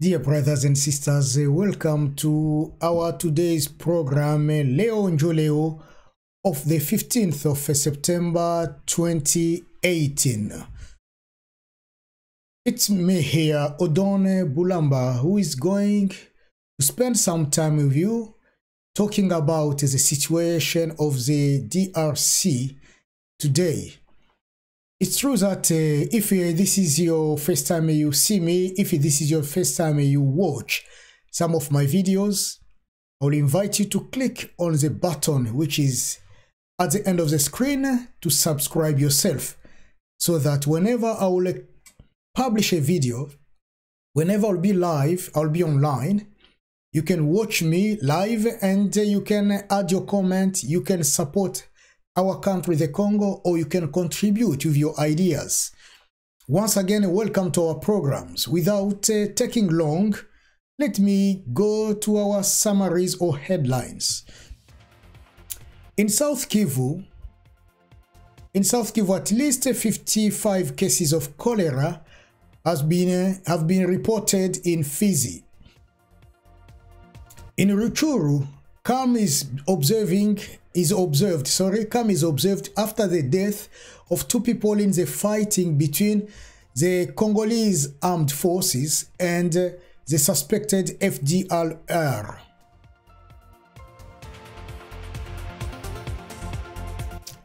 Dear brothers and sisters, welcome to our today's program, Leo Njoleo, of the 15th of September 2018. It's me here, Odone Bulamba, who is going to spend some time with you talking about the situation of the DRC today. It's true that if this is your first time you see me, if this is your first time you watch some of my videos, I will invite you to click on the button which is at the end of the screen to subscribe yourself, so that whenever I will publish a video, whenever I'll be live, I'll be online, you can watch me live and you can add your comment, you can support our country, the Congo, or you can contribute with your ideas. Once again, welcome to our programs. Without taking long, let me go to our summaries or headlines. In South Kivu, at least 55 cases of cholera have been reported in Fizi. In Ruchuru, calm is observed after the death of two people in the fighting between the Congolese armed forces and the suspected FDLR.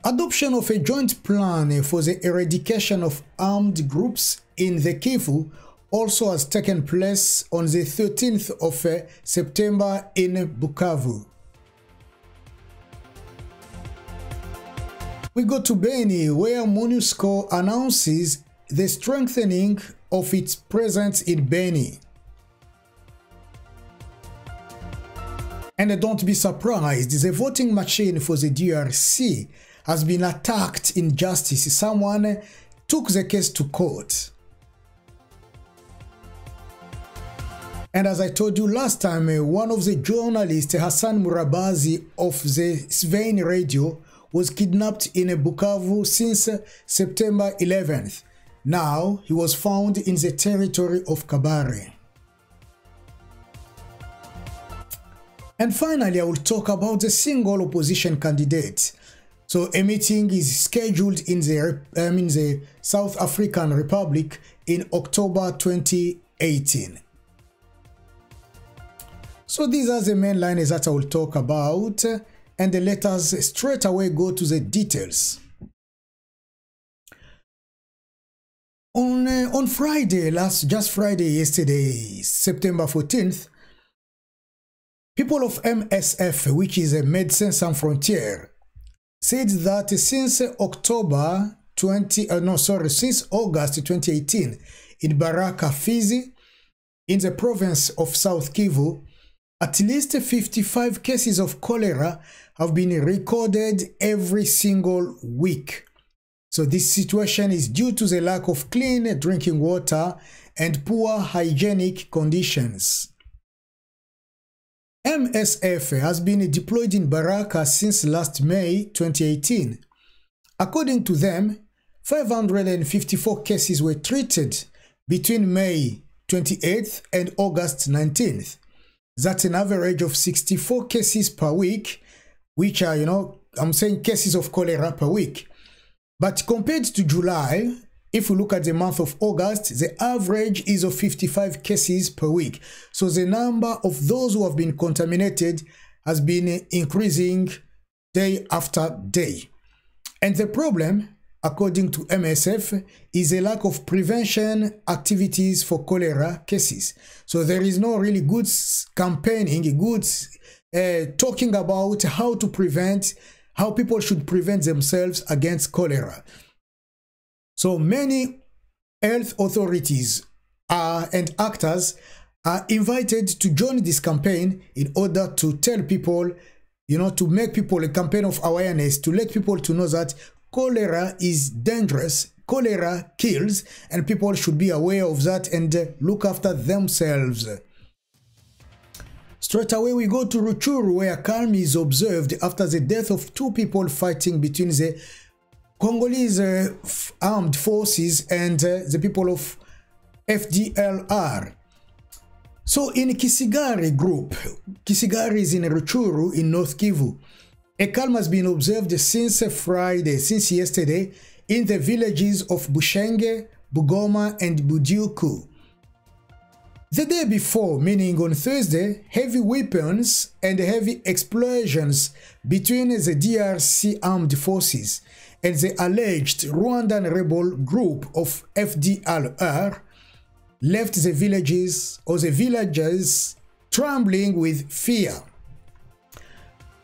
Adoption of a joint plan for the eradication of armed groups in the Kivu also has taken place on the 13th of September in Bukavu. We go to Beni, where MONUSCO announces the strengthening of its presence in Beni. And don't be surprised, the voting machine for the DRC has been attacked in justice. Someone took the case to court. And as I told you last time, one of the journalists, Hassan Murabazi of the Svein Radio, was kidnapped in Bukavu since September 11th. Now he was found in the territory of Kamerhe. And finally, I will talk about the single opposition candidate. So a meeting is scheduled in the South African Republic in October 2018. So these are the main lines that I will talk about, and let us straight away go to the details. On Friday, yesterday, September 14th, people of MSF, which is a Médecins Sans Frontières, said that since August 2018, in Baraka, Fizi, in the province of South Kivu, at least 55 cases of cholera have been recorded every single week. So this situation is due to the lack of clean drinking water and poor hygienic conditions. MSF has been deployed in Baraka since last May 2018. According to them, 554 cases were treated between May 28th and August 19th. That's an average of 64 cases per week, which are, I'm saying cases of cholera per week. But compared to July, if we look at the month of August, the average is of 55 cases per week. So the number of those who have been contaminated has been increasing day after day. And the problem, according to MSF, is a lack of prevention activities for cholera cases. So there is no really good campaigning, talking about how to prevent, how people should prevent themselves against cholera. So many health authorities and actors are invited to join this campaign in order to tell people, to make people a campaign of awareness, to let people to know that cholera is dangerous, cholera kills, and people should be aware of that and look after themselves. Straight away we go to Ruchuru, where calm is observed after the death of two people fighting between the Congolese armed forces and the people of FDLR. So in Kisigari group, Kisigari is in Ruchuru in North Kivu. A calm has been observed since yesterday, in the villages of Bushenge, Bugoma, and Budiuku. The day before, meaning on Thursday, heavy weapons and heavy explosions between the DRC armed forces and the alleged Rwandan rebel group of FDLR left the villages or the villagers trembling with fear.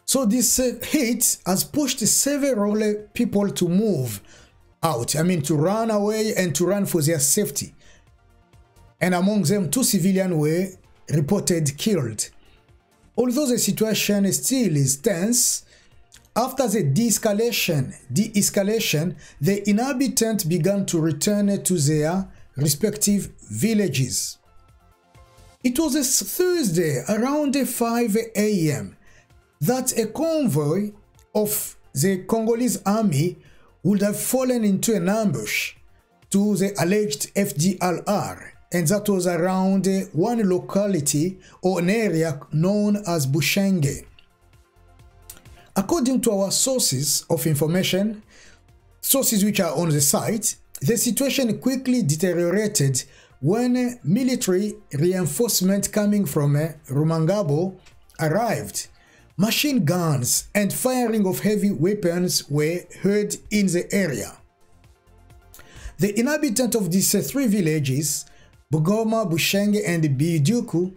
So this hit has pushed several people to move out, to run away and to run for their safety. And among them, 2 civilians were reported killed. Although the situation still is tense, after the de-escalation, the inhabitants began to return to their respective villages. It was a Thursday around 5 a.m. that a convoy of the Congolese army would have fallen into an ambush to the alleged FDLR, and that was around one locality or an area known as Bushenge. According to our sources of information, sources which are on the site, the situation quickly deteriorated when military reinforcement coming from Rumangabo arrived. Machine guns and firing of heavy weapons were heard in the area. The inhabitants of these 3 villages, Bugoma, Bushenge, and Biduku,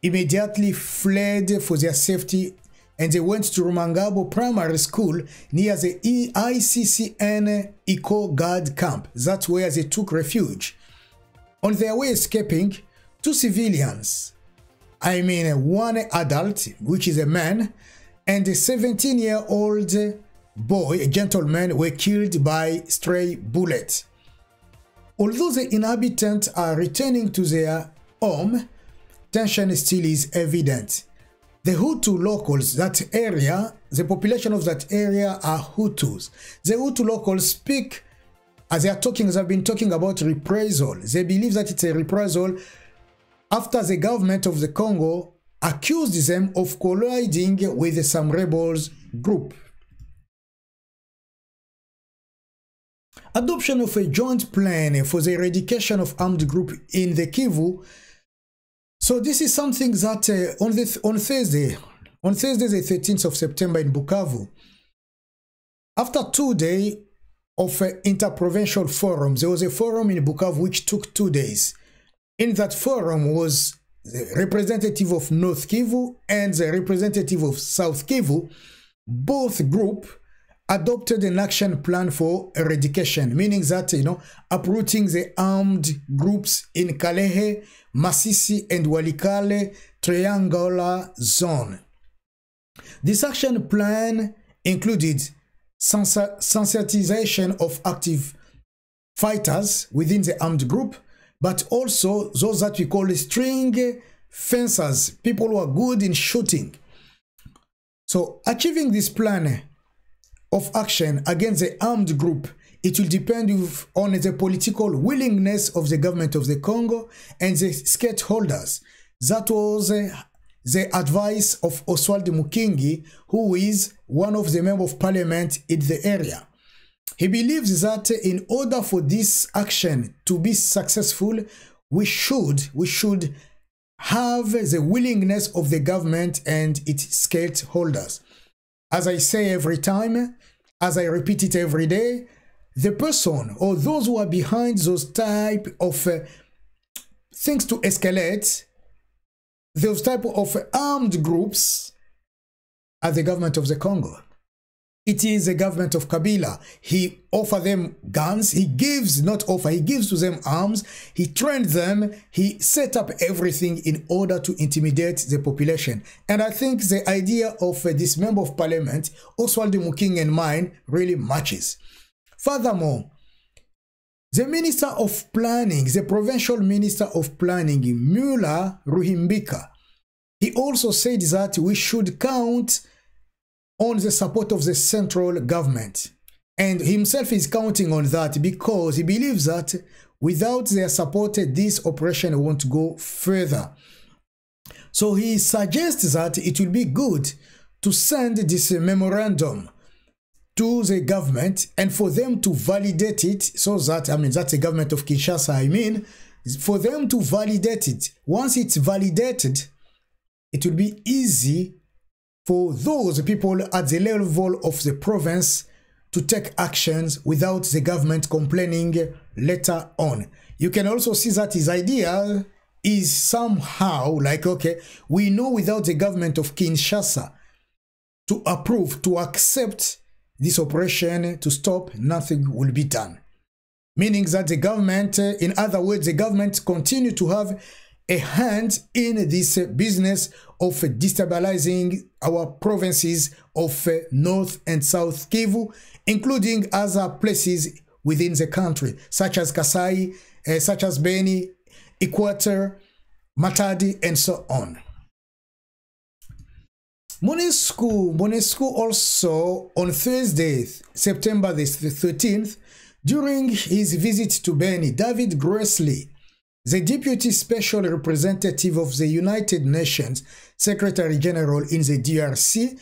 immediately fled for their safety, and they went to Rumangabo Primary School near the ICCN Eco Guard Camp. That's where they took refuge. On their way escaping, 2 civilians, one adult, which is a man, and a 17-year-old boy, a gentleman, were killed by stray bullets. Although the inhabitants are returning to their home, tension still is evident. The Hutu locals, that area, the population of that area are Hutus. The Hutu locals speak, as they have been talking about reprisal. They believe that it's a reprisal after the government of the Congo accused them of colliding with some rebels group. Adoption of a joint plan for the eradication of armed group in the Kivu. So this is something that on Thursday the 13th of September in Bukavu, after 2 days of interprovincial forum, there was a forum in Bukavu which took 2 days. In that forum was the representative of North Kivu and the representative of South Kivu. Both groups adopted an action plan for eradication, meaning that, uprooting the armed groups in Kalehe, Masisi, and Walikale triangular zone. This action plan included sensitization of active fighters within the armed group, but also those that we call string fencers, people who are good in shooting. So achieving this plan of action against the armed group, it will depend on the political willingness of the government of the Congo and the stakeholders. That was the advice of Oswald Mukingi, who is one of the members of parliament in the area. He believes that in order for this action to be successful, we should have the willingness of the government and its stakeholders. As I say every time, as I repeat it every day, the person or those who are behind those type of things to escalate, those type of armed groups, are the government of the Congo. It is the government of Kabila. He offers them guns. He gives, not offer, he gives to them arms. He trained them. He set up everything in order to intimidate the population. And I think the idea of this member of parliament, Oswald Muking, and mine really matches. Furthermore, the Minister of Planning, the Provincial Minister of Planning, Mula Ruhimbika, he also said that we should count on the support of the central government. And himself is counting on that because he believes that without their support, this operation won't go further. So he suggests that it will be good to send this memorandum to the government and for them to validate it, so that, I mean, that's the government of Kinshasa, I mean, for them to validate it. Once it's validated, it will be easy for those people at the level of the province to take actions without the government complaining later on. You can also see that his idea is somehow like, okay, we know without the government of Kinshasa to approve, to accept this operation to stop, nothing will be done. Meaning that the government, in other words, the government continue to have a hand in this business of destabilizing our provinces of North and South Kivu, including other places within the country, such as Kasai, such as Beni, Equator, Matadi, and so on. MONUSCO also on Thursday, September the 13th, during his visit to Beni, David Gressly, the Deputy Special Representative of the United Nations Secretary General in the DRC,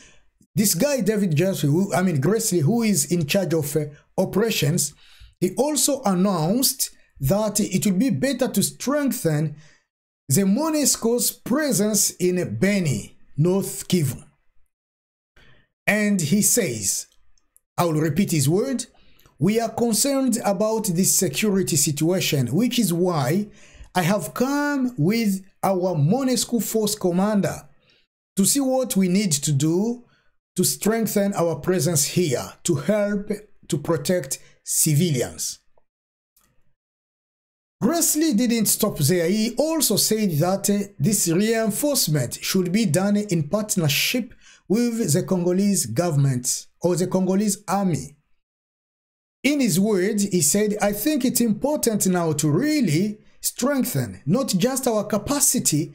this guy David Gressly, who is in charge of operations, he also announced that it would be better to strengthen the MONUSCO's presence in Beni, North Kivu. And he says, I will repeat his word, we are concerned about this security situation, which is why I have come with our MONUSCO force commander to see what we need to do to strengthen our presence here, to help to protect civilians. Gressly didn't stop there. He also said that this reinforcement should be done in partnership with the Congolese government or the Congolese army. In his words, he said, I think it's important now to really strengthen not just our capacity,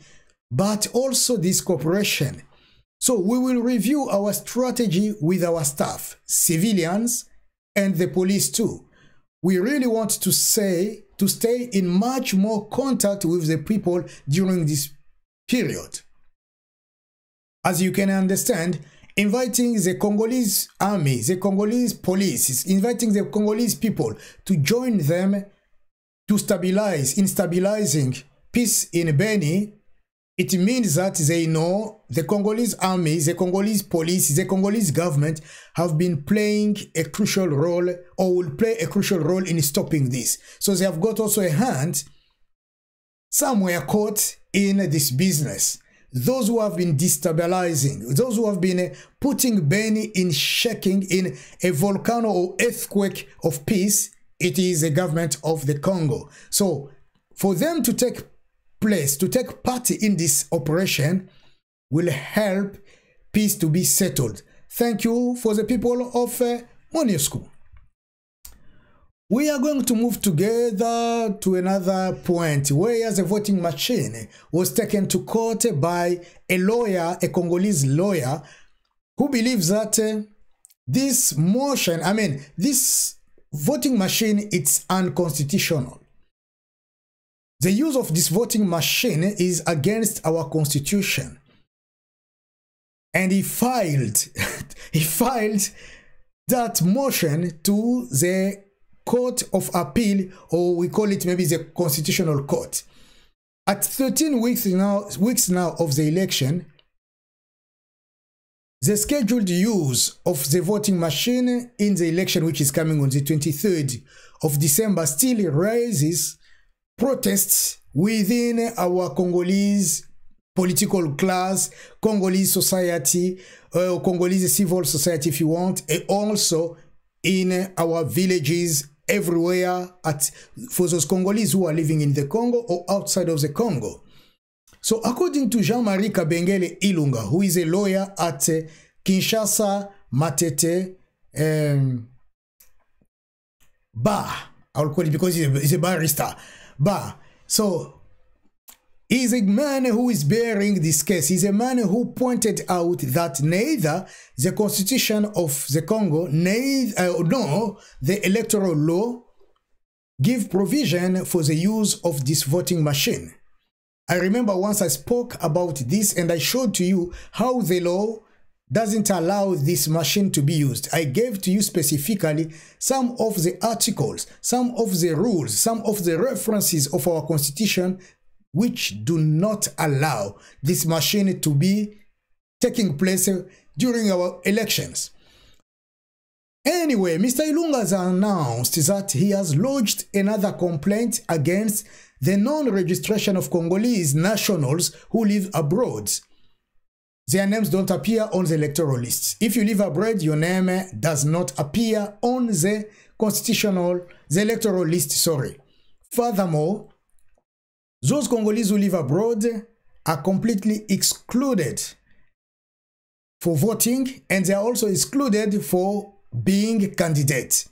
but also this cooperation. So we will review our strategy with our staff, civilians, and the police too. We really want to stay in much more contact with the people during this period. As you can understand, inviting the Congolese army, the Congolese police, inviting the Congolese people to join them to stabilizing peace in Beni, it means that they know the Congolese army, the Congolese police, the Congolese government have been playing a crucial role or will play a crucial role in stopping this. So they have got also a hand somewhere caught in this business. Those who have been destabilizing, those who have been putting Beni in shaking, in a volcano or earthquake of peace, it is the government of the Congo. So for them to take place, to take part in this operation will help peace to be settled. Thank you for the people of MONUSCO. We are going to move together to another point where the voting machine was taken to court by a lawyer, a Congolese lawyer, who believes that this motion, this voting machine, it's unconstitutional. The use of this voting machine is against our constitution. And he filed, that motion to the Court of Appeal, or we call it maybe the Constitutional Court. At 13 weeks now of the election, the scheduled use of the voting machine in the election, which is coming on the 23rd of December, still raises protests within our Congolese political class, Congolese society, Congolese civil society if you want, and also in our villages everywhere for those Congolese who are living in the Congo or outside of the Congo. So according to Jean-Marie Kabengele Ilunga, who is a lawyer at Kinshasa Matete Bar, I'll call it because he's a barrister, Bar. So he's a man who is bearing this case. He's a man who pointed out that neither the constitution of the Congo, nor the electoral law give provision for the use of this voting machine. I remember once I spoke about this and I showed to you how the law doesn't allow this machine to be used. I gave to you specifically some of the articles, some of the rules, some of the references of our constitution which do not allow this machine to be taking place during our elections. Anyway, Mr. Ilunga has announced that he has lodged another complaint against the non-registration of Congolese nationals who live abroad. Their names don't appear on the electoral lists. If you live abroad, your name does not appear on the electoral list, sorry. Furthermore, those Congolese who live abroad are completely excluded for voting, and they are also excluded for being candidates.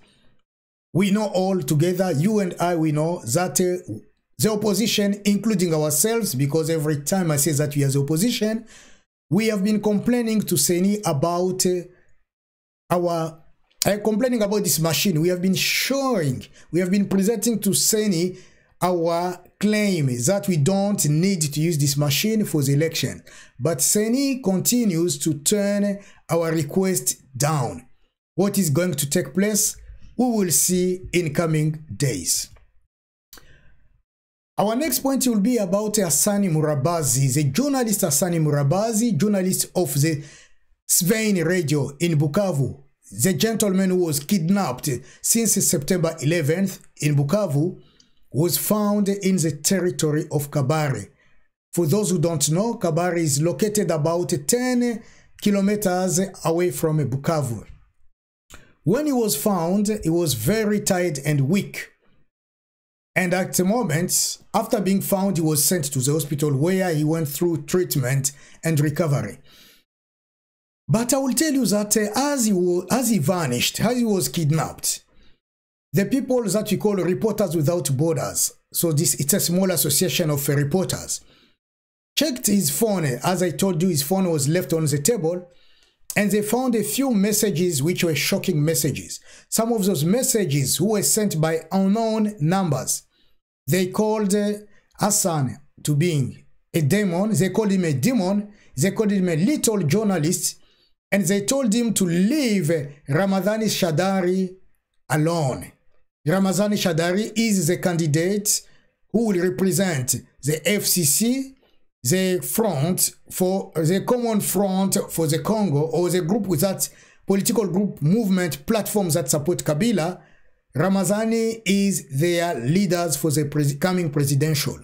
We know all together, you and I, we know that the opposition, including ourselves, because every time I say that we are the opposition, we have been complaining to Seni about complaining about this machine. We have been showing, we have been presenting to Seni our claim that we don't need to use this machine for the election. But Seni continues to turn our request down. What is going to take place, we will see in coming days. Our next point will be about Hassani Murabazi, the journalist Hassani Murabazi, journalist of the Svein Radio in Bukavu. The gentleman who was kidnapped since September 11th in Bukavu was found in the territory of Kabare. For those who don't know, Kabare is located about 10 kilometers away from Bukavu. When he was found, he was very tired and weak. And at the moment, after being found, he was sent to the hospital where he went through treatment and recovery. But I will tell you that as he vanished, as he was kidnapped, the people that we call Reporters Without Borders, so it's a small association of reporters, checked his phone. As I told you, his phone was left on the table, and they found a few messages which were shocking messages. Some of those messages who were sent by unknown numbers. They called Hassan to being a demon. They called him a demon. They called him a little journalist. And they told him to leave Ramadhani Shadary alone. Ramadhani Shadary is the candidate who will represent the FCC, the front for the common front for the Congo, or the group with that political group movement platforms that support Kabila. Ramazani is their leaders for the coming presidential.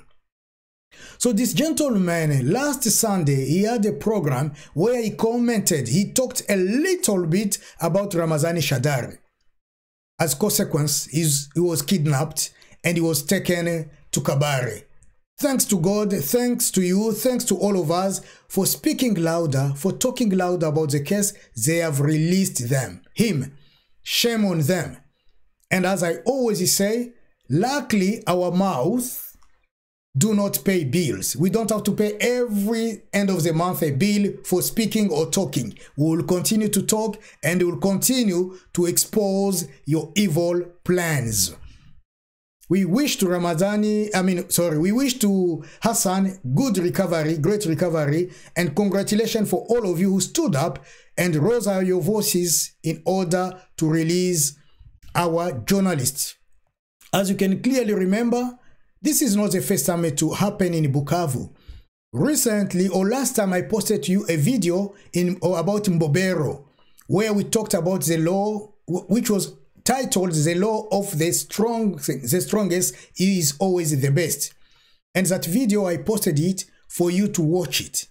So this gentleman, last Sunday, he had a program where he commented, he talked a little bit about Ramazani Shadary. As consequence, he was kidnapped and he was taken to Kabare. Thanks to God, thanks to you, thanks to all of us for speaking louder, for talking louder about the case. They have released him. Shame on them. And as I always say, luckily our mouth do not pay bills. We don't have to pay every end of the month a bill for speaking or talking. We will continue to talk and we will continue to expose your evil plans. We wish to we wish to Hassan good recovery, great recovery, and congratulations for all of you who stood up and rose your voices in order to release our journalists. As you can clearly remember, this is not the first time it to happen in Bukavu. Recently, or last time, I posted to you a video about Mbobero, where we talked about the law, which was titled "The Law of the Strongest is Always the Best." And that video, I posted it for you to watch it.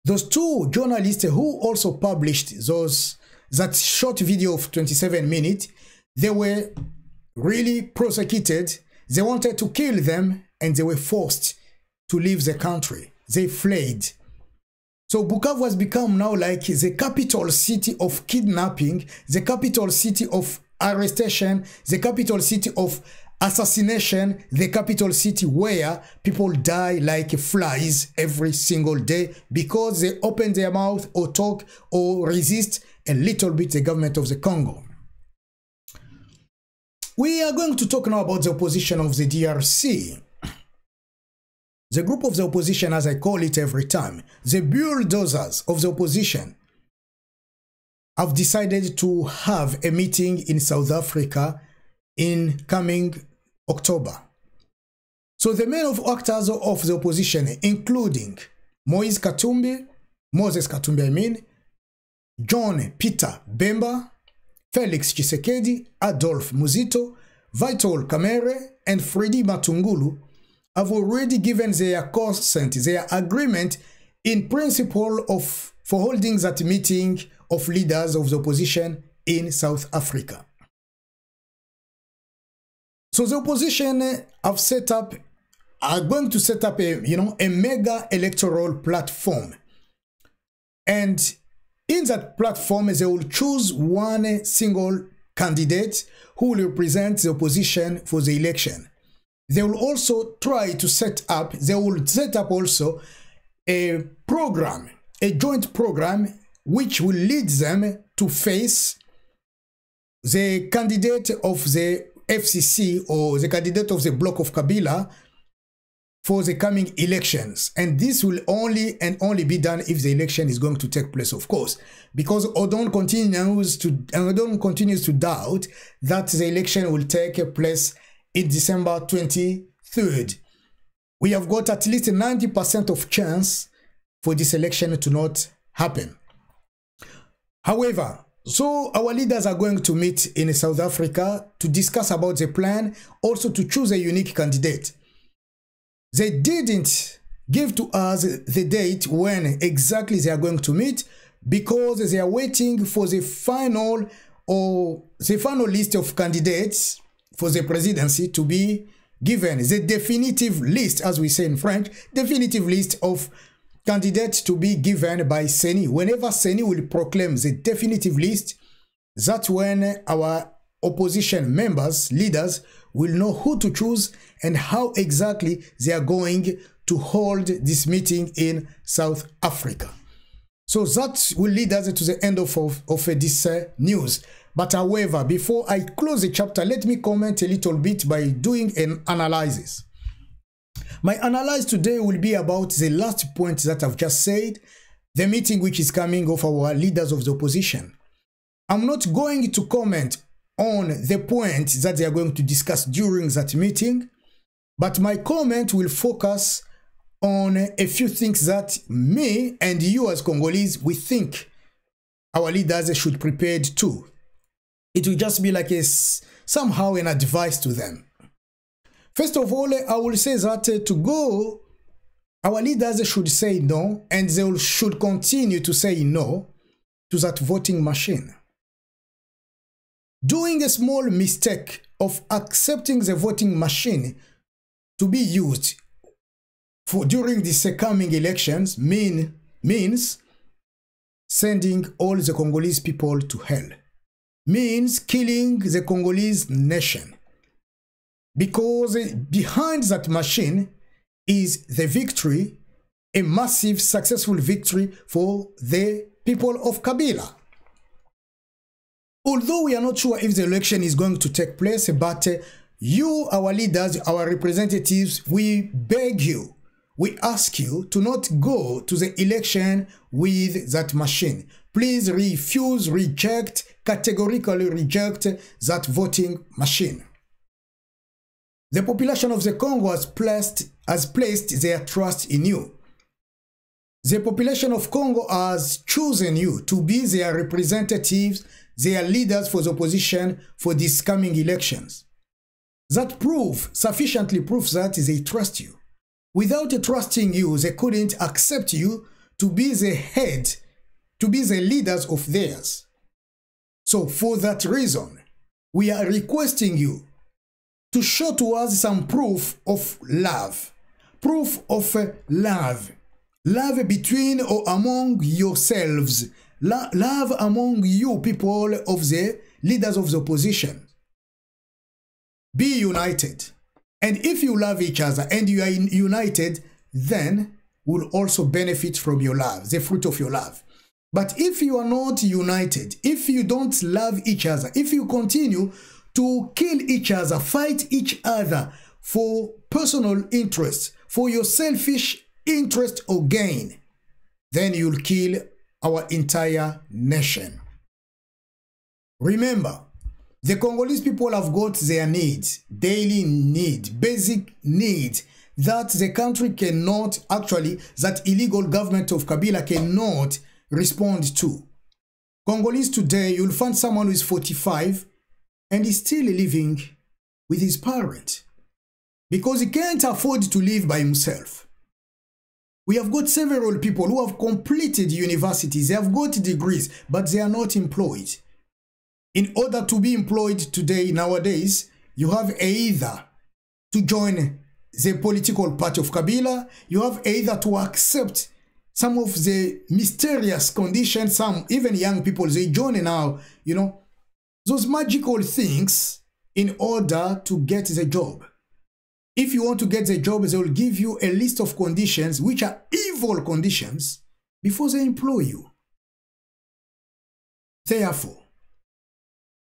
Those two journalists who also published that short video of 27 minutes, they were really prosecuted. They wanted to kill them and they were forced to leave the country. They fled. So Bukavu has become now like the capital city of kidnapping, the capital city of arrestation, the capital city of assassination, the capital city where people die like flies every single day because they open their mouth or talk or resist a little bit the government of the Congo. We are going to talk now about the opposition of the DRC. the group of the opposition, as I call it every time, the bulldozers of the opposition, have decided to have a meeting in South Africa in coming October. So the main actors of the opposition, including Moses Katumbi, Jean-Pierre-Bemba, Felix Tshisekedi, Adolphe Muzito, Kamerhe and Freddy Matungulu, have already given their consent, their agreement in principle for holding that meeting of leaders of the opposition in South Africa. So the opposition are going to set up a mega electoral platform. And in that platform, they will choose one single candidate who will represent the opposition for the election. They will also try to set up also a program, a joint program, which will lead them to face the candidate of the FCC or the candidate of the bloc of Kabila for the coming elections. And this will only be done if the election is going to take place, of course, because Odon continues to doubt that the election will take place in December 23rd. We have got at least a 90% of chance for this election to not happen. However, so our leaders are going to meet in South Africa to discuss about the plan, also to choose a unique candidate. They didn't give to us the date when exactly they are going to meet, because they are waiting for the final list of candidates for the presidency to be given. The definitive list, as we say in French, definitive list of candidates to be given by CENI. Whenever CENI will proclaim the definitive list, that's when our opposition members, leaders, will know who to choose and how exactly they are going to hold this meeting in South Africa. So that will lead us to the end of this news. But however, before I close the chapter, let me comment a little bit by doing an analysis. My analysis today will be about the last point that I've just said, the meeting which is coming of our leaders of the opposition. I'm not going to comment on the points that they are going to discuss during that meeting, but my comment will focus on a few things that me and you as Congolese, we think our leaders should prepare to. It will just be like somehow an advice to them. First of all, I will say that to go, our leaders should say no, and they should continue to say no to that voting machine. Doing a small mistake of accepting the voting machine to be used during these coming elections means sending all the Congolese people to hell. Means killing the Congolese nation. Because behind that machine is the victory, a massive, successful victory for the people of Kabila. Although we are not sure if the election is going to take place, but you, our leaders, our representatives, we beg you, we ask you to not go to the election with that machine. Please refuse, reject, categorically reject that voting machine. The population of the Congo has placed their trust in you. The population of Congo has chosen you to be their representatives, their leaders for the opposition for these coming elections. That sufficiently proves that they trust you. Without trusting you, they couldn't accept you to be the head, to be the leaders of theirs. So for that reason, we are requesting you to show to us some proof of love. Proof of love. Love between or among yourselves. Love among you people of the leaders of the opposition. Be united. And if you love each other and you are united, then we'll also benefit from your love, the fruit of your love. But if you are not united, if you don't love each other, if you continue to kill each other, fight each other for personal interest, for your selfish interest or gain, then you'll kill our entire nation. Remember, the Congolese people have got their needs, daily need, basic needs that the country cannot actually, that illegal government of Kabila cannot respond to. Congolese today, you'll find someone who is 45 and is still living with his parents because he can't afford to live by himself. We have got several people who have completed universities, they have got degrees, but they are not employed. In order to be employed today, nowadays, you have either to join the political party of Kabila, you have either to accept some of the mysterious conditions, some even young people, they join now, you know, those magical things in order to get the job. If you want to get the job, they will give you a list of conditions, which are evil conditions, before they employ you. Therefore,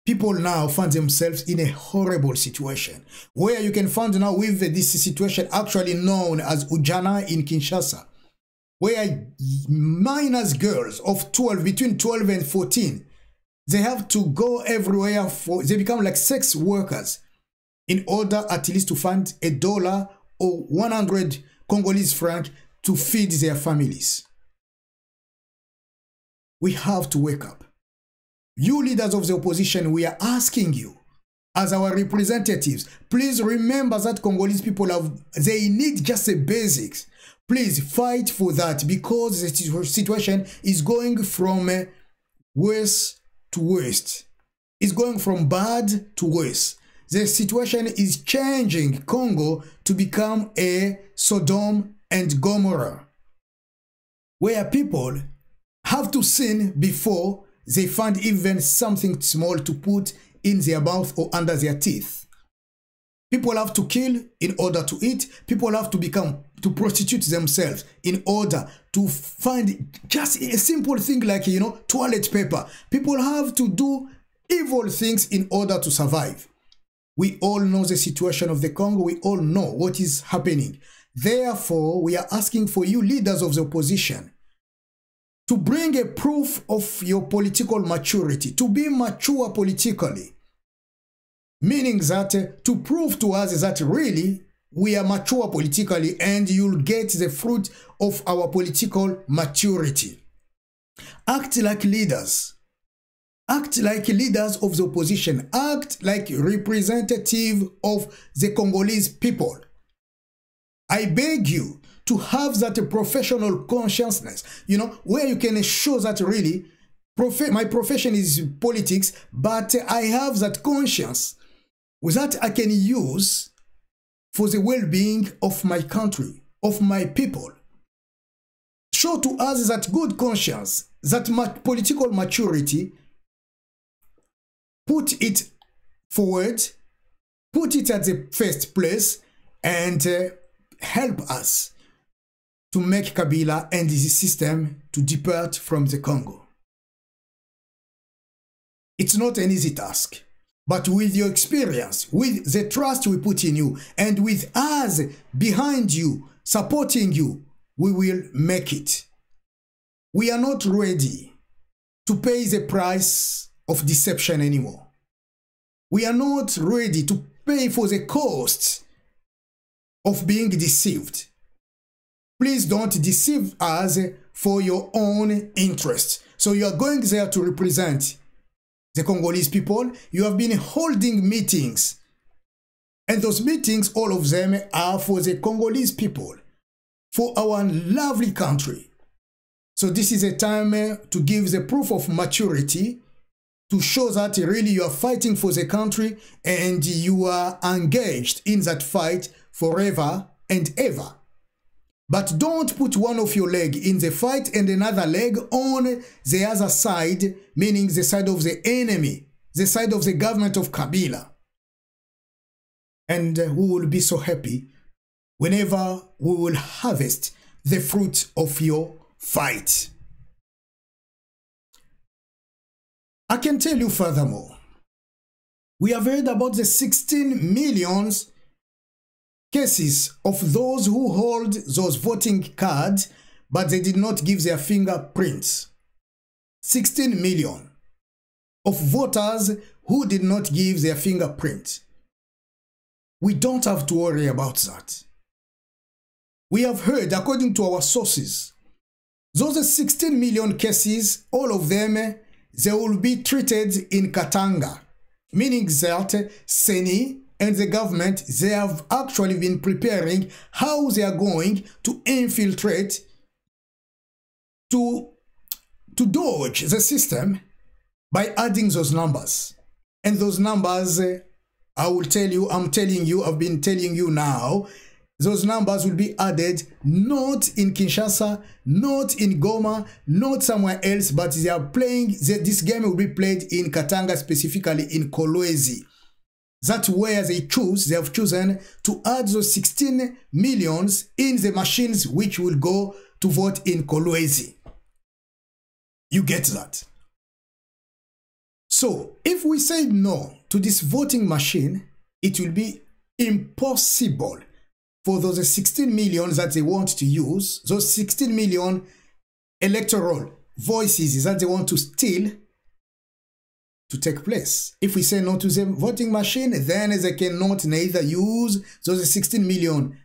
people now find themselves in a horrible situation, where you can find now with this situation actually known as Ujana in Kinshasa, where minors girls of 12, between 12 and 14, they have to go everywhere they become like sex workers in order at least to find $1 or 100 Congolese francs to feed their families. We have to wake up. You leaders of the opposition, we are asking you as our representatives, please remember that Congolese people they need just the basics. Please fight for that, because the situation is going from worse to worst. It's going from bad to worse. The situation is changing Congo to become a Sodom and Gomorrah, where people have to sin before they find even something small to put in their mouth or under their teeth. People have to kill in order to eat. People have to prostitute themselves in order to find just a simple thing like, you know, toilet paper. People have to do evil things in order to survive. We all know the situation of the Congo. We all know what is happening. Therefore, we are asking for you leaders of the opposition to bring a proof of your political maturity, to be mature politically. Meaning that to prove to us that really we are mature politically, and you'll get the fruit of our political maturity. Act like leaders. Act like leaders of the opposition. Act like representative of the Congolese people. I beg you to have that professional consciousness, you know, where you can show that really my profession is politics, but I have that conscience that I can use for the well-being of my country, of my people. Show to us that good conscience, that political maturity, put it forward, put it at the first place, and help us to make Kabila and his system to depart from the Congo. It's not an easy task. But with your experience, with the trust we put in you, and with us behind you, supporting you, we will make it. We are not ready to pay the price of deception anymore. We are not ready to pay for the cost of being deceived. Please don't deceive us for your own interest. So you are going there to represent the Congolese people. You have been holding meetings, and those meetings, all of them, are for the Congolese people, for our lovely country. So this is a time to give the proof of maturity, to show that really you are fighting for the country and you are engaged in that fight forever and ever. But don't put one of your leg in the fight and another leg on the other side, meaning the side of the enemy, the side of the government of Kabila. And we will be so happy whenever we will harvest the fruit of your fight. I can tell you furthermore, we have heard about the 16 millions cases of those who hold those voting cards, but they did not give their fingerprints. 16 million of voters who did not give their fingerprint. We don't have to worry about that. We have heard, according to our sources, those 16 million cases, all of them, they will be treated in Katanga, meaning that Seni and the government, they have actually been preparing how they are going to infiltrate, to dodge the system by adding those numbers. And those numbers, I will tell you, I've been telling you now, those numbers will be added not in Kinshasa, not in Goma, not somewhere else, but they are playing, this game will be played in Katanga, specifically in Kolwezi. That's where they have chosen to add those 16 millions in the machines which will go to vote in Kolwezi. You get that? So, if we say no to this voting machine, it will be impossible for those 16 million that they want to use, those 16 million electoral voices that they want to steal, to take place. If we say no to the voting machine, then they cannot neither use those 16 million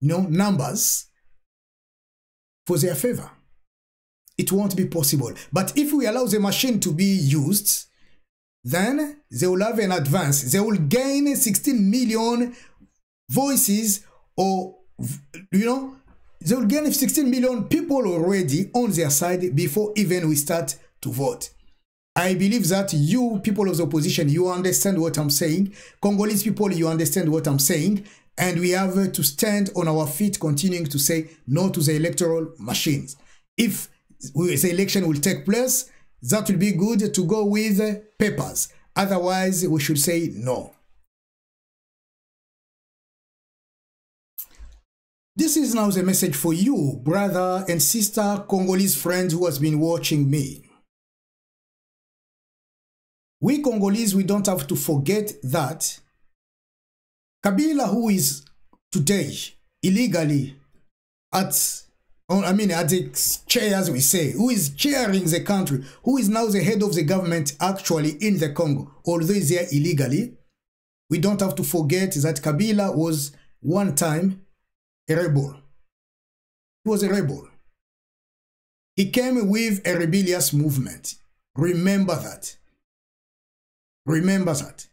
numbers for their favor. It won't be possible. But if we allow the machine to be used, then they will have an advance. They will gain 16 million voices, or, they will gain 16 million people already on their side before even we start to vote. I believe that you, people of the opposition, you understand what I'm saying. Congolese people, you understand what I'm saying. And we have to stand on our feet, continuing to say no to the electoral machines. If the election will take place, that will be good to go with papers. Otherwise, we should say no. This is now the message for you, brother and sister, Congolese friend who has been watching me. We Congolese, we don't have to forget that Kabila, who is today illegally at the chair, as we say, who is chairing the country, who is now the head of the government actually in the Congo, although he's there illegally, we don't have to forget that Kabila was one time a rebel. He was a rebel. He came with a rebellious movement. Remember that. Remember that.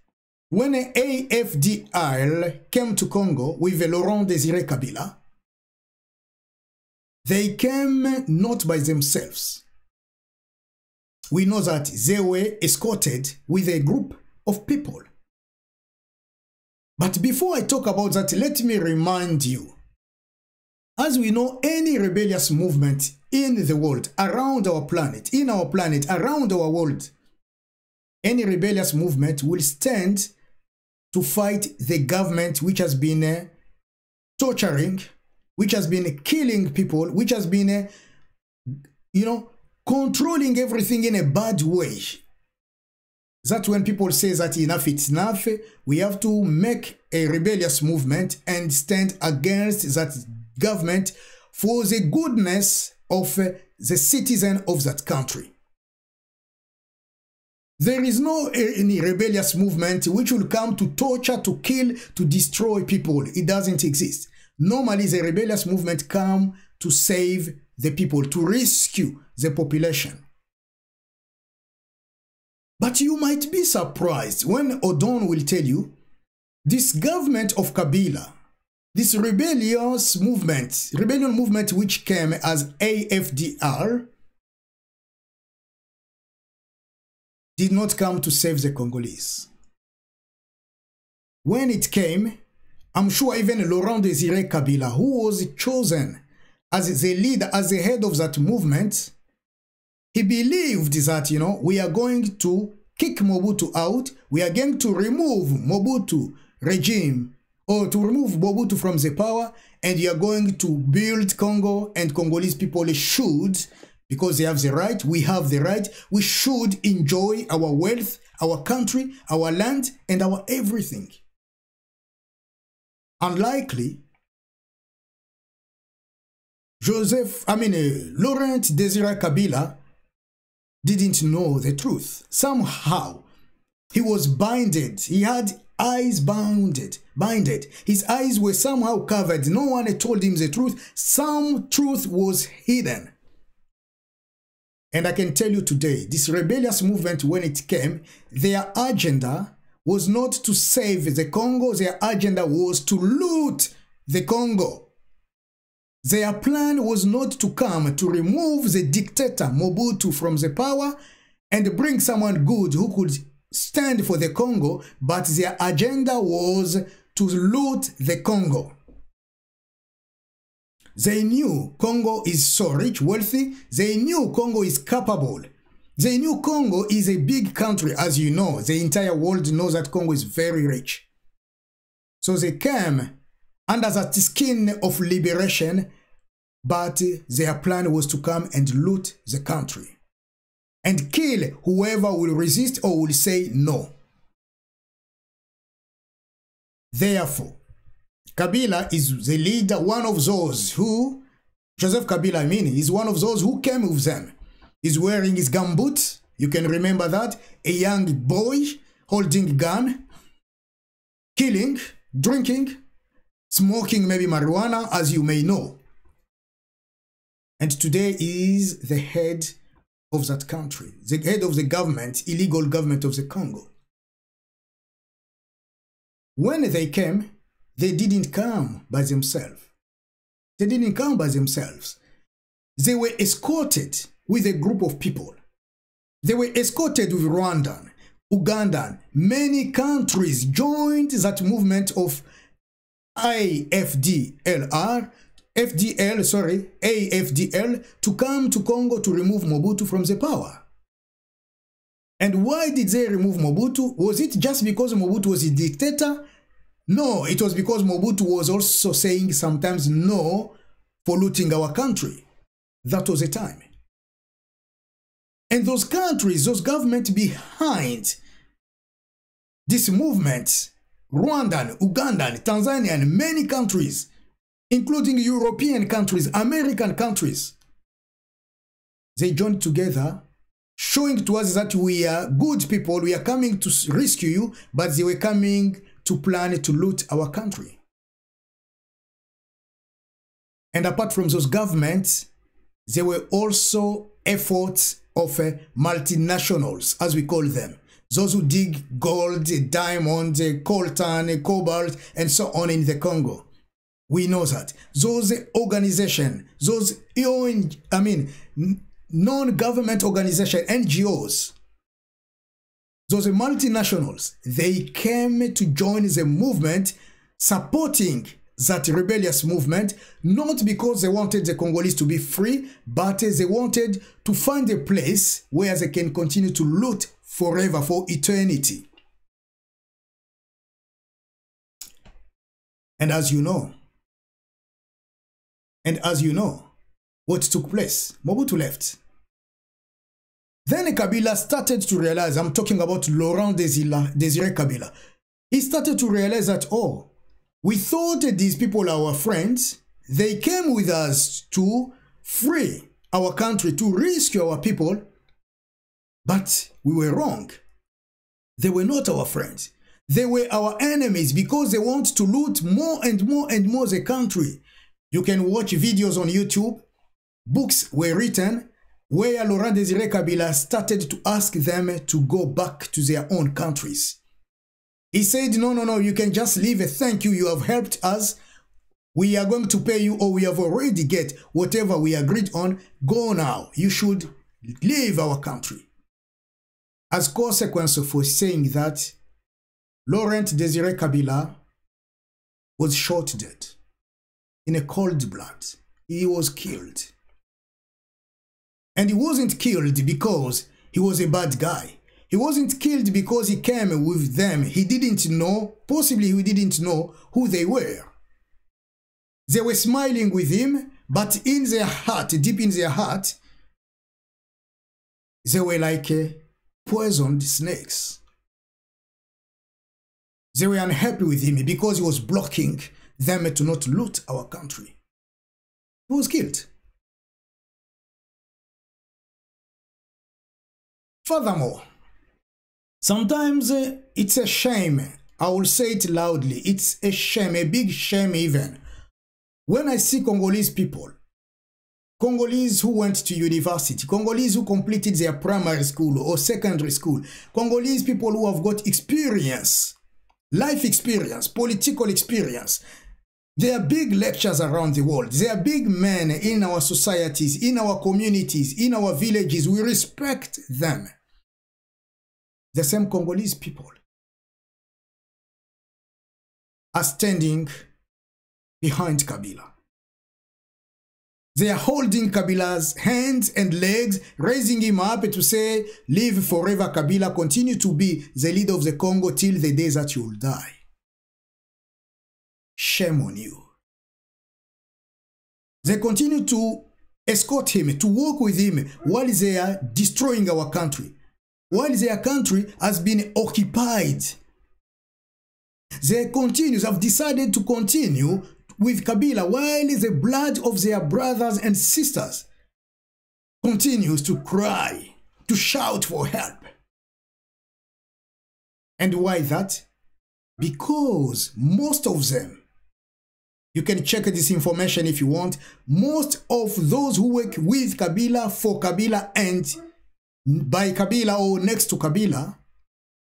When AFDL came to Congo with Laurent Désiré Kabila, they came not by themselves. We know that they were escorted with a group of people. But before I talk about that, let me remind you, as we know, any rebellious movement in the world, around our planet, in our planet, around our world, any rebellious movement will stand to fight the government which has been torturing, which has been killing people, which has been, controlling everything in a bad way. That's when people say that enough is enough, we have to make a rebellious movement and stand against that government for the goodness of the citizen of that country. There is no any rebellious movement which will come to torture, to kill, to destroy people. It doesn't exist. Normally, the rebellious movement come to save the people, to rescue the population. But you might be surprised when Odon will tell you, this government of Kabila, this rebellion movement which came as AFDR, did not come to save the Congolese. When it came, I'm sure even Laurent Désiré Kabila, who was chosen as the leader, as the head of that movement, he believed that, we are going to kick Mobutu out, we are going to remove Mobutu regime, or to remove Mobutu from the power, and you are going to build Congo, and Congolese people should, because they have the right, we have the right, we should enjoy our wealth, our country, our land, and our everything. unlikely, Laurent Désiré Kabila didn't know the truth. Somehow, he was binded. He had eyes binded. His eyes were somehow covered. No one had told him the truth. Some truth was hidden. And I can tell you today, this rebellious movement, when it came, their agenda was not to save the Congo. Their agenda was to loot the Congo. Their plan was not to come to remove the dictator Mobutu from the power and bring someone good who could stand for the Congo, but their agenda was to loot the Congo. They knew Congo is so rich, wealthy. They knew Congo is capable. They knew Congo is a big country, as you know. The entire world knows that Congo is very rich. So they came under that skin of liberation, but their plan was to come and loot the country and kill whoever will resist or will say no. Therefore, Kabila is the leader, one of those who, Joseph Kabila, is one of those who came with them. He's wearing his gumboot. You can remember that. A young boy holding a gun, killing, drinking, smoking maybe marijuana, as you may know. And today is the head of that country, the head of the government, illegal government of the Congo. When they came, they didn't come by themselves. They didn't come by themselves. They were escorted with a group of people. They were escorted with Rwandan, Ugandan. Many countries joined that movement of AFDL to come to Congo to remove Mobutu from the power. And why did they remove Mobutu? Was it just because Mobutu was a dictator? No, it was because Mobutu was also saying sometimes no for looting our country. That was the time. And those countries, those governments behind this movement, Rwandan, Ugandan, Tanzania, and many countries, including European countries, American countries, they joined together, showing to us that we are good people, we are coming to rescue you, but they were coming to plan to loot our country. And apart from those governments, there were also efforts of multinationals, as we call them. Those who dig gold, diamond, coltan, cobalt, and so on in the Congo. We know that. Those organizations, those non-government organizations, NGOs, those multinationals, they came to join the movement, supporting that rebellious movement, not because they wanted the Congolese to be free, but they wanted to find a place where they can continue to loot forever, for eternity. And as you know, what took place? Mobutu left. Then Kabila started to realize, I'm talking about Laurent Désiré Kabila. He started to realize that, oh, we thought that these people are our friends. They came with us to free our country, to rescue our people. But we were wrong. They were not our friends. They were our enemies because they want to loot more and more and more the country. You can watch videos on YouTube. Books were written where Laurent Désiré Kabila started to ask them to go back to their own countries. He said, no, you can just leave a thank you. You have helped us. We are going to pay you, or we have already get whatever we agreed on. Go now. You should leave our country. As consequence for saying that, Laurent Désiré Kabila was shot dead in a cold blood. He was killed. And he wasn't killed because he was a bad guy. He wasn't killed because he came with them. He didn't know, possibly he didn't know who they were. They were smiling with him, but in their heart, deep in their heart, they were like poisoned snakes. They were unhappy with him because he was blocking them to not loot our country. He was killed. Furthermore, sometimes it's a shame. I will say it loudly. It's a shame, a big shame even, when I see Congolese people, Congolese who went to university, Congolese who completed their primary school or secondary school, Congolese people who have got experience, life experience, political experience. They are big lectures around the world. They are big men in our societies, in our communities, in our villages. We respect them. The same Congolese people are standing behind Kabila. They are holding Kabila's hands and legs, raising him up to say, live forever Kabila, continue to be the leader of the Congo till the day that you will die. Shame on you. They continue to escort him, to work with him while they are destroying our country, while their country has been occupied. They have decided to continue with Kabila while the blood of their brothers and sisters continues to cry, to shout for help. And why that? Because most of them, you can check this information if you want, most of those who work with Kabila, for Kabila, and by Kabila or next to Kabila,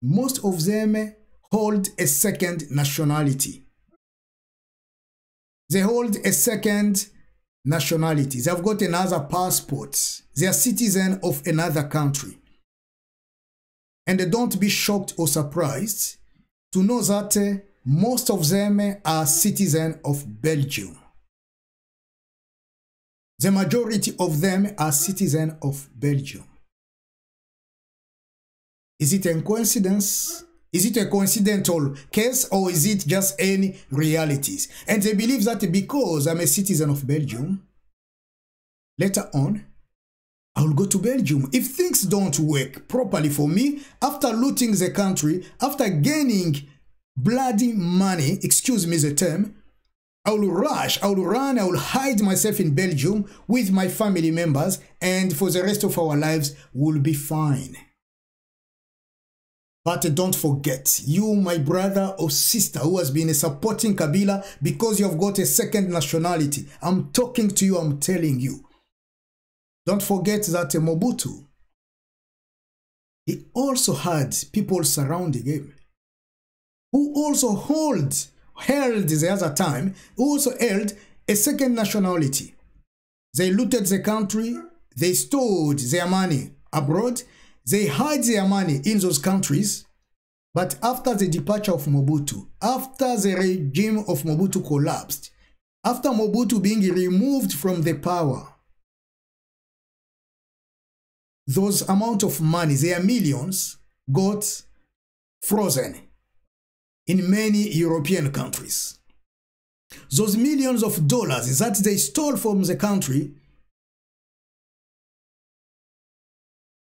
most of them hold a second nationality. They hold a second nationality. They've got another passport. They are citizens of another country. And don't be shocked or surprised to know that most of them are citizens of Belgium. The majority of them are citizens of Belgium. Is it a coincidence? Is it a coincidental case, or is it just any realities? And they believe that because I'm a citizen of Belgium, later on, I will go to Belgium. If things don't work properly for me, after looting the country, after gaining bloody money, excuse me the term, I will rush, I will run, I will hide myself in Belgium with my family members, and for the rest of our lives, we'll be fine. But don't forget, you, my brother or sister who has been supporting Kabila because you have got a second nationality, I'm talking to you, I'm telling you. Don't forget that Mobutu, he also had people surrounding him, who also held the other time, who also held a second nationality. They looted the country, they stored their money abroad, they hide their money in those countries. But after the departure of Mobutu, after the regime of Mobutu collapsed, after Mobutu being removed from the power, those amount of money, their millions, got frozen in many European countries. Those millions of dollars that they stole from the country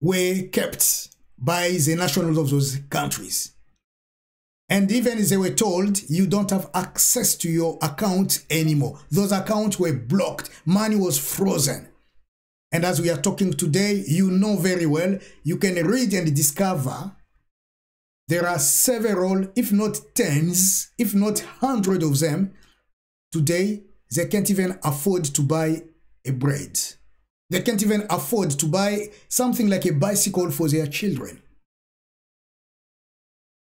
were kept by the nationals of those countries. And even they were told, you don't have access to your account anymore. Those accounts were blocked. Money was frozen. And as we are talking today, you know very well, you can read and discover there are several, if not tens, if not hundreds of them. Today, they can't even afford to buy a bread. They can't even afford to buy something like a bicycle for their children.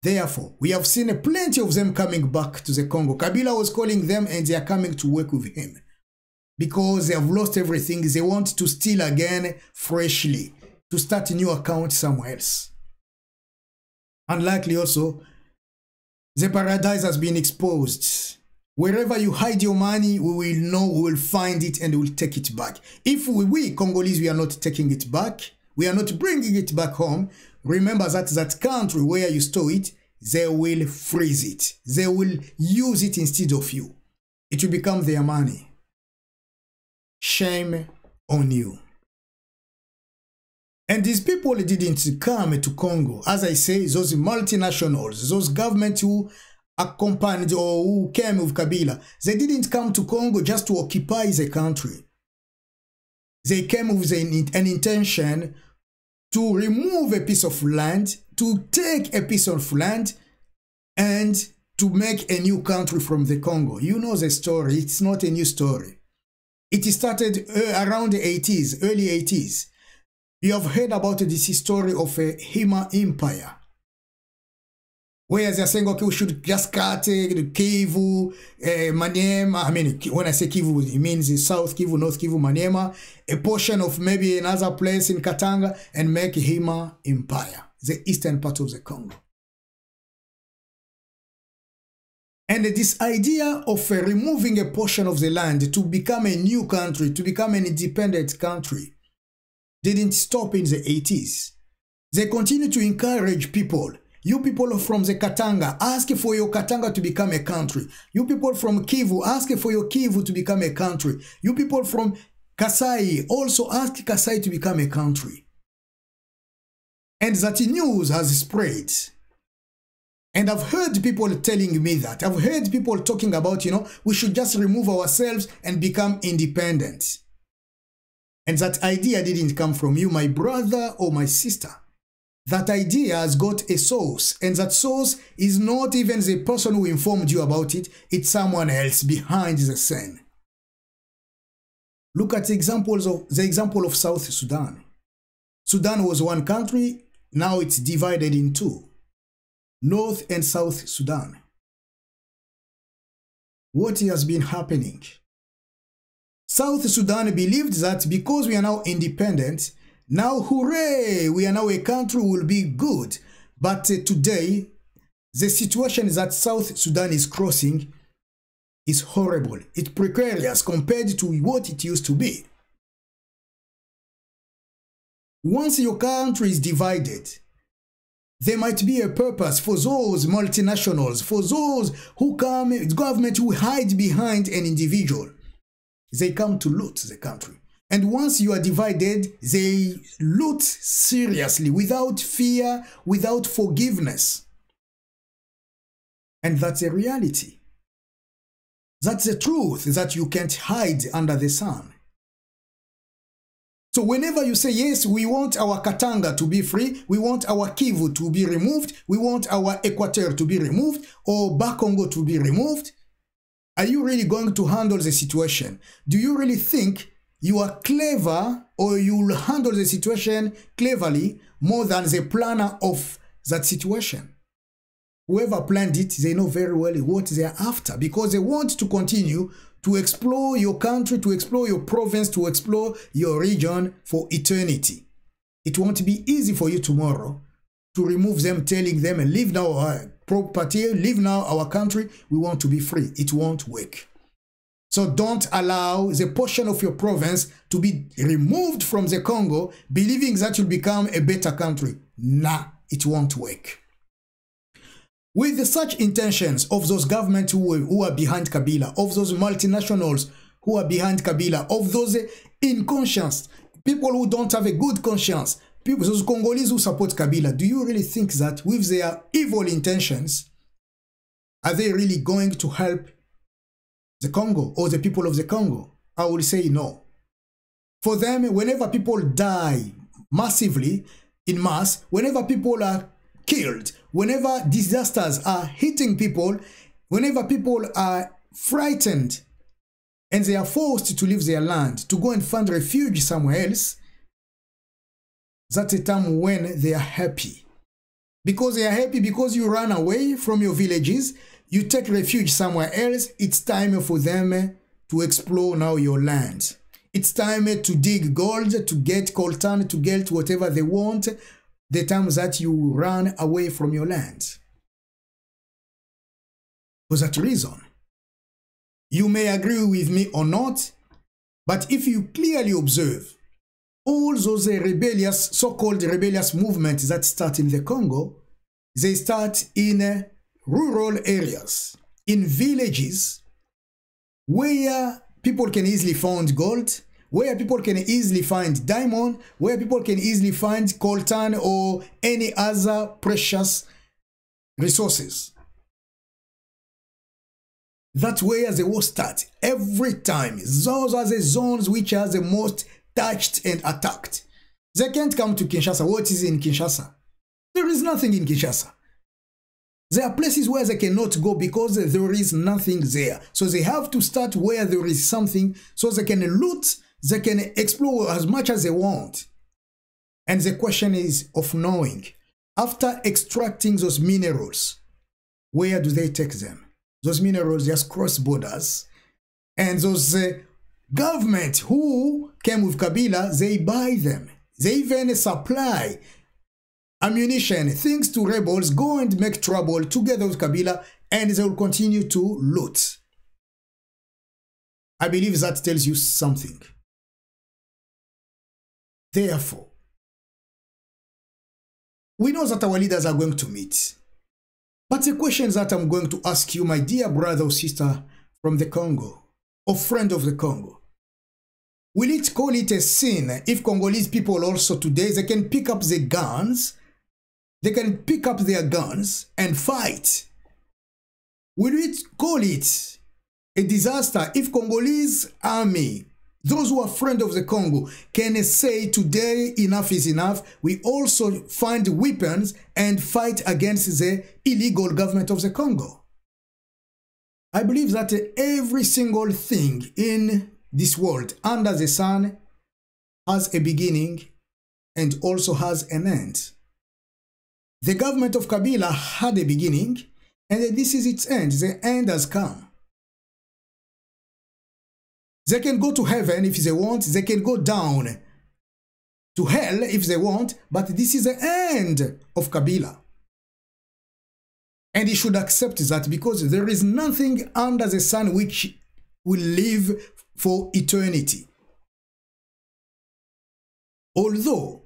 Therefore, we have seen plenty of them coming back to the Congo. Kabila was calling them and they are coming to work with him. Because they have lost everything, they want to steal again freshly, to start a new account somewhere else. Unlikely also, the paradise has been exposed. Wherever you hide your money, we will know, we will find it, and we will take it back. If we Congolese, we are not taking it back, we are not bringing it back home, remember that that country where you store it, they will freeze it. They will use it instead of you. It will become their money. Shame on you. And these people didn't come to Congo. As I say, those multinationals, those governments who accompanied or who came with Kabila, they didn't come to Congo just to occupy the country. They came with an intention to remove a piece of land, to take a piece of land, and to make a new country from the Congo. You know the story. It's not a new story. It started around the 80s, early 80s. You have heard about this story of a Hima Empire, where they are saying, okay, we should just cut Kivu, Maniema. I mean, when I say Kivu, it means the South Kivu, North Kivu, Maniema, a portion of maybe another place in Katanga, and make Hima Empire, the eastern part of the Congo. And this idea of removing a portion of the land to become a new country, to become an independent country, didn't stop in the 80s. They continue to encourage people. You people from the Katanga, ask for your Katanga to become a country. You people from Kivu, ask for your Kivu to become a country. You people from Kasai, also ask Kasai to become a country. And that news has spread. And I've heard people telling me that. I've heard people talking about, we should just remove ourselves and become independent. And that idea didn't come from you, my brother or my sister. That idea has got a source, and that source is not even the person who informed you about it, it's someone else behind the scene. Look at the example of South Sudan. Sudan was one country, now it's divided in two. North and South Sudan. What has been happening? South Sudan believed that because we are now independent, now hooray, we are now a country, will be good. But today, the situation that South Sudan is crossing is horrible. It's precarious compared to what it used to be. Once your country is divided, there might be a purpose for those multinationals, for those who come, government who hide behind an individual. They come to loot the country. And once you are divided, they loot seriously, without fear, without forgiveness. And that's a reality. That's the truth that you can't hide under the sun. So whenever you say, yes, we want our Katanga to be free, we want our Kivu to be removed, we want our Equateur to be removed, or Bakongo to be removed, are you really going to handle the situation? Do you really think you are clever, or you will handle the situation cleverly more than the planner of that situation? Whoever planned it, they know very well what they are after, because they want to continue to explore your country, to explore your province, to explore your region for eternity. It won't be easy for you tomorrow to remove them, telling them, leave now our property, leave now our country, we want to be free. It won't work. So don't allow the portion of your province to be removed from the Congo, believing that you'll become a better country. Nah, it won't work. With such intentions of those governments who are behind Kabila, of those multinationals who are behind Kabila, of those inconscious, people who don't have a good conscience, people, those Congolese who support Kabila, do you really think that with their evil intentions, are they really going to help the Congo or the people of the Congo? I will say no. For them, whenever people die massively, in mass, whenever people are killed, whenever disasters are hitting people, whenever people are frightened and they are forced to leave their land to go and find refuge somewhere else, that's a time when they are happy. Because they are happy because you run away from your villages, you take refuge somewhere else, it's time for them to explore now your land. It's time to dig gold, to get coltan, to get whatever they want, the time that you run away from your land. For that reason, you may agree with me or not, but if you clearly observe all those rebellious, so-called rebellious movements that start in the Congo, they start in rural areas, in villages, where people can easily find gold, where people can easily find diamond, where people can easily find coltan or any other precious resources. That's where the war starts. Every time. Those are the zones which are the most touched and attacked. They can't come to Kinshasa. What is in Kinshasa? There is nothing in Kinshasa. There are places where they cannot go because there is nothing there. So they have to start where there is something so they can loot, they can explore as much as they want. And the question is of knowing, after extracting those minerals, where do they take them? Those minerals just cross borders. And those government who came with Kabila, they buy them. They even supply ammunition, things to rebels, go and make trouble together with Kabila, and they will continue to loot. I believe that tells you something. Therefore, we know that our leaders are going to meet. But the question that I'm going to ask you, my dear brother or sister from the Congo, or friend of the Congo, will it call it a sin if Congolese people also today, they can pick up the guns, they can pick up their guns and fight? Will it call it a disaster if Congolese army, those who are friends of the Congo, can say today enough is enough, we also find weapons and fight against the illegal government of the Congo? I believe that every single thing in this world under the sun has a beginning and also has an end. The government of Kabila had a beginning and this is its end. The end has come. They can go to heaven if they want, they can go down to hell if they want, but this is the end of Kabila. And he should accept that because there is nothing under the sun which will live for eternity. Although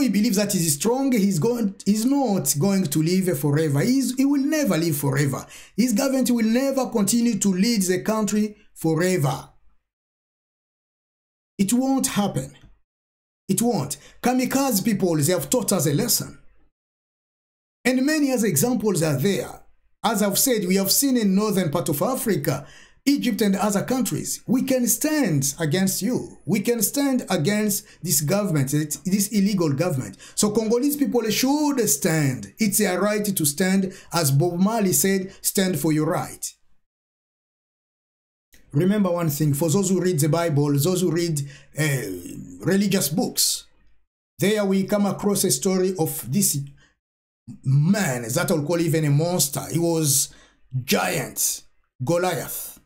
he believes that he's strong, he's not going to live forever. He will never live forever. His government will never continue to lead the country forever. It won't happen. It won't. Kamikaze people, they have taught us a lesson. And many other examples are there. As I've said, we have seen in northern part of Africa, Egypt and other countries. We can stand against you. We can stand against this government, this illegal government. So Congolese people should stand. It's their right to stand. As Bob Marley said, stand for your right. Remember one thing, for those who read the Bible, those who read religious books, there we come across a story of this man that I'll call even a monster. He was giant, Goliath.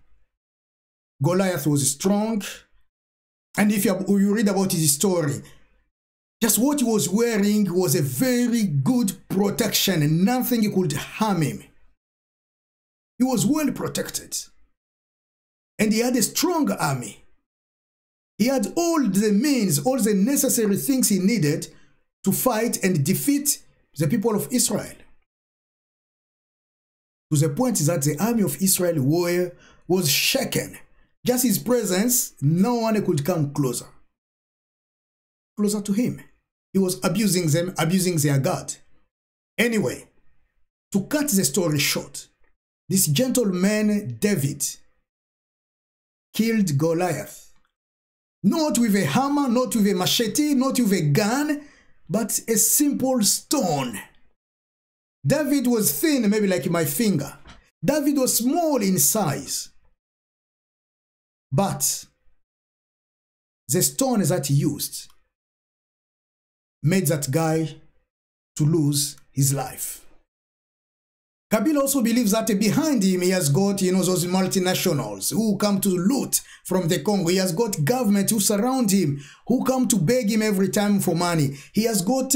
Goliath was strong, and if you read about his story, just what he was wearing was a very good protection and nothing could harm him. He was well protected. And he had a strong army. He had all the means, all the necessary things he needed to fight and defeat the people of Israel. To the point that the army of Israel was shaken. Just his presence, no one could come closer to him. He was abusing them, abusing their God. Anyway, to cut the story short, this gentleman David killed Goliath. Not with a hammer, not with a machete, not with a gun, but a simple stone. David was thin, maybe like my finger. David was small in size. But the stone that he used made that guy to lose his life. Kabila also believes that behind him he has got, those multinationals who come to loot from the Congo. He has got government who surround him, who come to beg him every time for money. He has got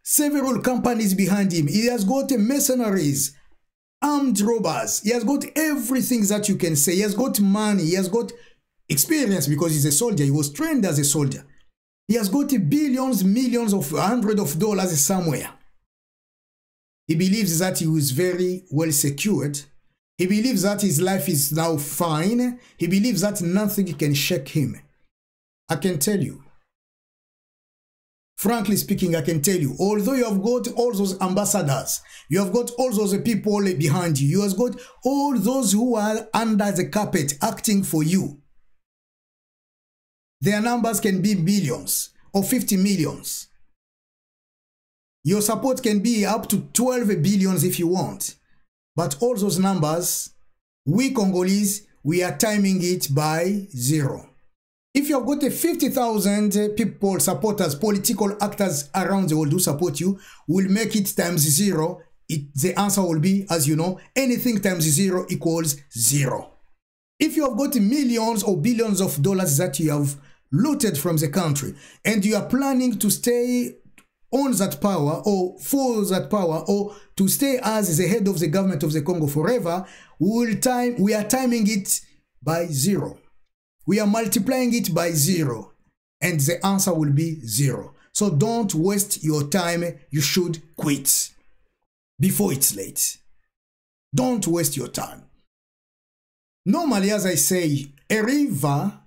several companies behind him. He has got mercenaries, armed robbers. He has got everything that you can say. He has got money. He has got experience because he's a soldier. He was trained as a soldier. He has got billions, millions of hundreds of dollars somewhere. He believes that he was very well secured. He believes that his life is now fine. He believes that nothing can shake him. I can tell you, Frankly speaking, I can tell you, although you have got all those ambassadors, you have got all those people behind you, you have got all those who are under the carpet acting for you. Their numbers can be millions or 50 millions. Your support can be up to 12 billions if you want. But all those numbers, we Congolese, we are timing it by 0. If you have got 50,000 people, supporters, political actors around the world who support you, will make it times 0. The answer will be, as you know, anything times 0 equals 0. If you have got millions or billions of dollars that you have looted from the country, and you are planning to stay on that power or for that power or to stay as the head of the government of the Congo forever, we are timing it by 0. We are multiplying it by 0, and the answer will be 0. So don't waste your time. You should quit before it's late. Don't waste your time. Normally, as I say, a river,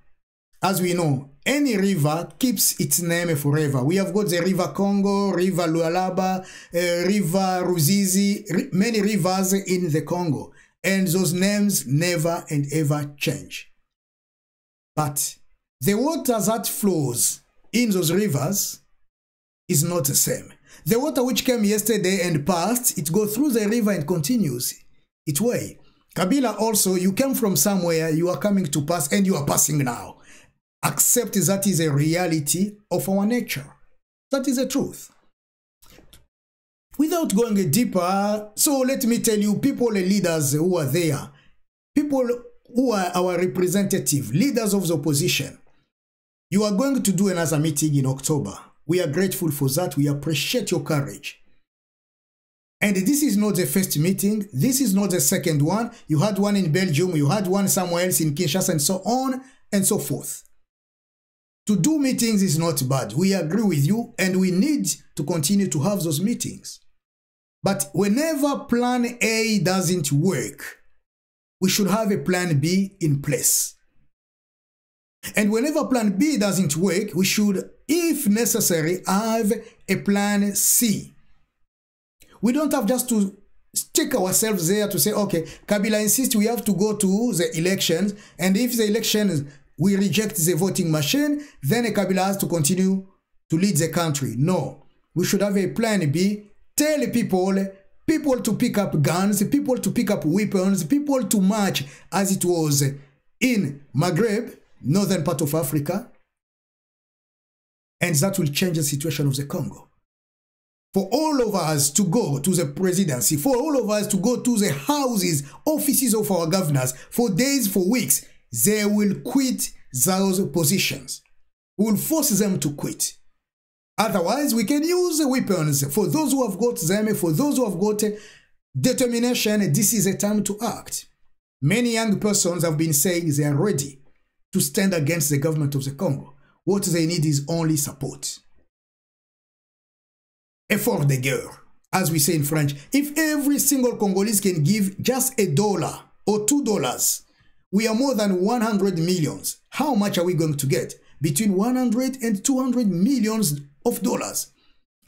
as we know, any river keeps its name forever. We have got the River Congo, River Lualaba, River Ruzizi, many rivers in the Congo, and those names never and ever change. But the water that flows in those rivers is not the same. The water which came yesterday and passed, it goes through the river and continues its way. Kabila also, you came from somewhere, you are coming to pass, and you are passing now. Accept that is a reality of our nature. That is the truth. Without going deeper, so let me tell you, people and leaders who are there, people who are our representative, leaders of the opposition, you are going to do another meeting in October. We are grateful for that. We appreciate your courage. And this is not the first meeting. This is not the second one. You had one in Belgium. You had one somewhere else in Kinshasa, and so on and so forth. To do meetings is not bad. We agree with you, and we need to continue to have those meetings. But whenever plan A doesn't work, we should have a plan B in place. And whenever plan B doesn't work, we should, if necessary, have a plan C. We don't have just to stick ourselves there to say, okay, Kabila insists we have to go to the elections, and if the elections, we reject the voting machine, then Kabila has to continue to lead the country. No, we should have a plan B. Tell people to pick up guns, people to pick up weapons, people to march as it was in Maghreb, northern part of Africa. And that will change the situation of the Congo. For all of us to go to the presidency, for all of us to go to the houses, offices of our governors, for days, for weeks, they will quit those positions. We will force them to quit. Otherwise, we can use the weapons. For those who have got them, for those who have got determination, this is a time to act. Many young persons have been saying they are ready to stand against the government of the Congo. What they need is only support. Effort de guerre, as we say in French. If every single Congolese can give just $1 or $2, we are more than 100 millions. How much are we going to get? Between 100 and 200 millions of dollars.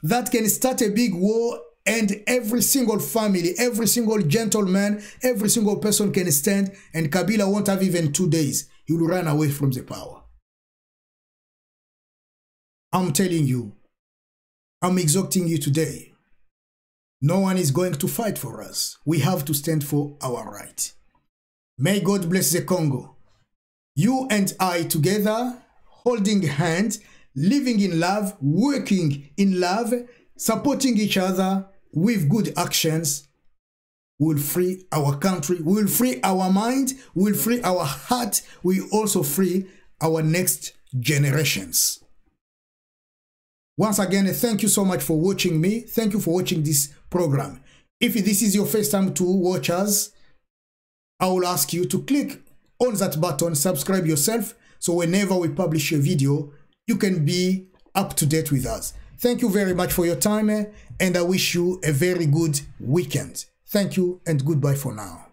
That can start a big war, and every single family, every single gentleman, every single person can stand, and Kabila won't have even 2 days. He will run away from the power. I'm telling you, I'm exhorting you today. No one is going to fight for us. We have to stand for our right. May God bless the Congo. You and I together, holding hands, living in love, working in love, supporting each other with good actions, will free our country, will free our mind, will free our heart, will also free our next generations. Once again, thank you so much for watching me. Thank you for watching this program. If this is your first time to watch us, I will ask you to click on that button, subscribe yourself, so whenever we publish a video, you can be up to date with us. Thank you very much for your time, and I wish you a very good weekend. Thank you and goodbye for now.